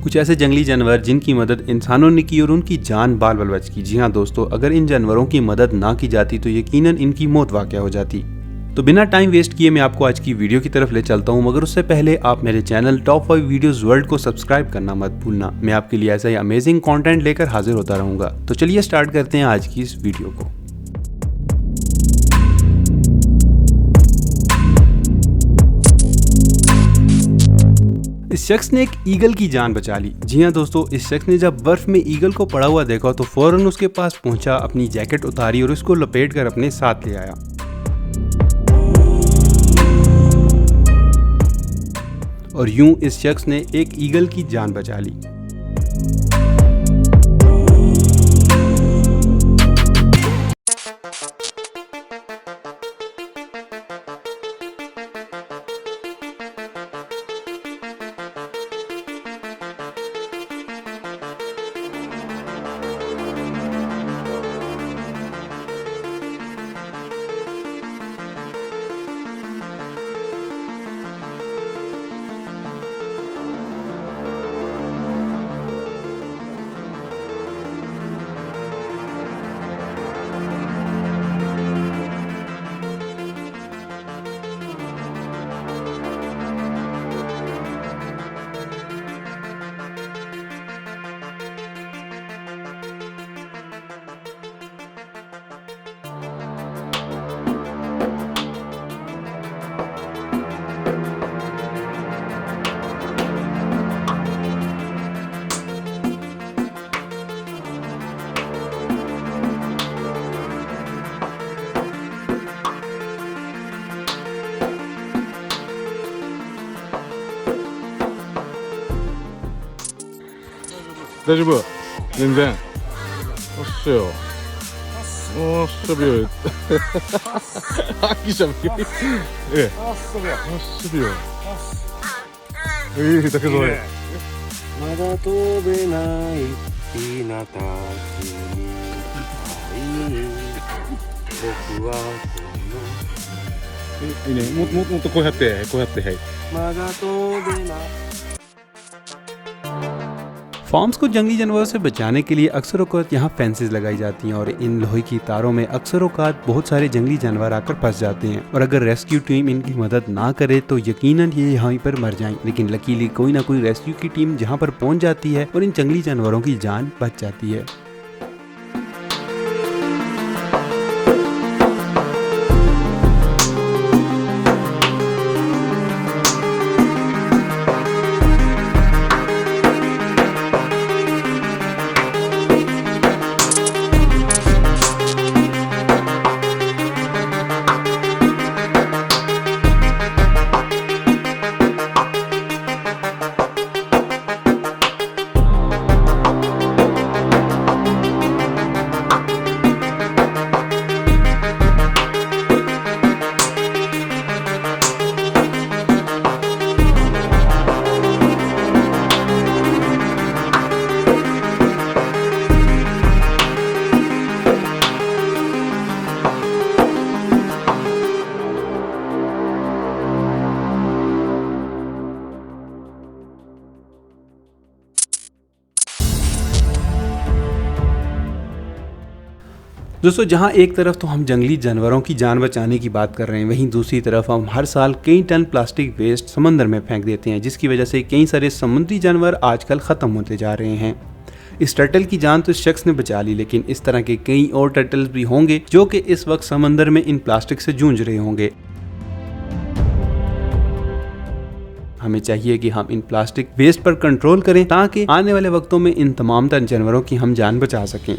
कुछ ऐसे जंगली जानवर जिनकी मदद इंसानों ने की और उनकी जान बाल बाल बच की। जी हाँ दोस्तों, अगर इन जानवरों की मदद ना की जाती तो यकीनन इनकी मौत वाक़या हो जाती। तो बिना टाइम वेस्ट किए मैं आपको आज की वीडियो की तरफ ले चलता हूँ, मगर उससे पहले आप मेरे चैनल टॉप 5 वीडियोस वर्ल्ड को सब्सक्राइब करना मत भूलना। मैं आपके लिए ऐसा ही अमेजिंग कंटेंट लेकर हाजिर होता रहूंगा। तो चलिए स्टार्ट करते हैं आज की इस वीडियो को। इस शख्स ने एक ईगल की जान बचा ली। जी हाँ दोस्तों, इस शख्स ने जब बर्फ में ईगल को पड़ा हुआ देखा तो फौरन उसके पास पहुंचा, अपनी जैकेट उतारी और उसको लपेट कर अपने साथ ले आया। और यूं इस शख्स ने एक ईगल की जान बचा ली।大丈夫？全然。おっしゃよ。おっしゃびよ。あきしゃびよ。ええ。おっしゃびよ。だけどね。まだ飛べない日向たちに僕はいいね。もっとこうやって、はい。まだ飛べない。फार्म्स को जंगली जानवरों से बचाने के लिए अक्सर औक़ात यहाँ फेंसेस लगाई जाती हैं और इन लोहे की तारों में अक्सर औक़ात बहुत सारे जंगली जानवर आकर फंस जाते हैं और अगर रेस्क्यू टीम इनकी मदद ना करे तो यकीनन ये यहाँ पर मर जाएं। लेकिन लकीली कोई ना कोई रेस्क्यू की टीम जहाँ पर पहुँच जाती है और इन जंगली जानवरों की जान बच जाती है। दोस्तों, जहां एक तरफ तो हम जंगली जानवरों की जान बचाने की बात कर रहे हैं, वहीं दूसरी तरफ हम हर साल कई टन प्लास्टिक वेस्ट समंदर में फेंक देते हैं, जिसकी वजह से कई सारे समुद्री जानवर आजकल ख़त्म होते जा रहे हैं। इस टर्टल की जान तो इस शख्स ने बचा ली, लेकिन इस तरह के कई और टर्टल्स भी होंगे जो कि इस वक्त समंदर में इन प्लास्टिक से जूझ रहे होंगे। हमें चाहिए कि हम इन प्लास्टिक वेस्ट पर कंट्रोल करें ताकि आने वाले वक्तों में इन तमाम जानवरों की हम जान बचा सकें।